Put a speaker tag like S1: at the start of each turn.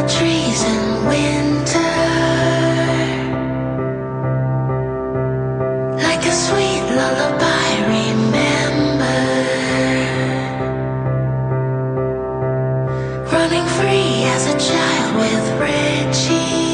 S1: the trees in winter, like a sweet lullaby, remember, running free as a child with Richie.